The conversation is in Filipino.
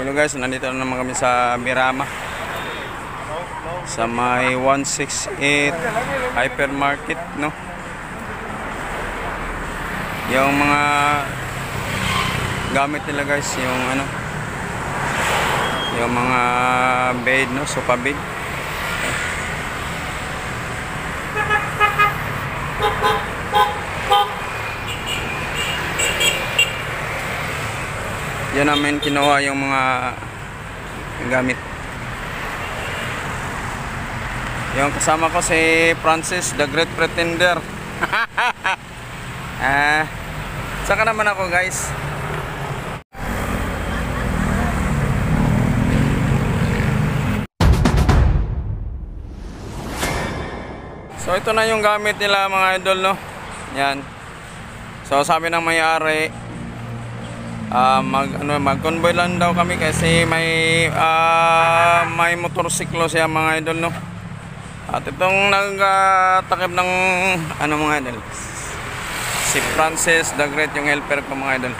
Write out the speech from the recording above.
Hello guys, nandito na naman kami sa Mirama, sa may 168 hypermarket, no? Yung mga gamit nila guys, yung ano, yung mga bed, no, sofa bed. Yan namin kinuha yung mga gamit. Yung kasama ko si Francis, the Great Pretender. Saka naman ako guys. So ito na yung gamit nila mga idol, no? Yan. So sabi ng may-ari, mag-convoy lang daw kami kasi may motorsiklo siya mga idol, no? At itong nagtakip ng ano mga idol, si Francis the Great, yung helper ko mga idol.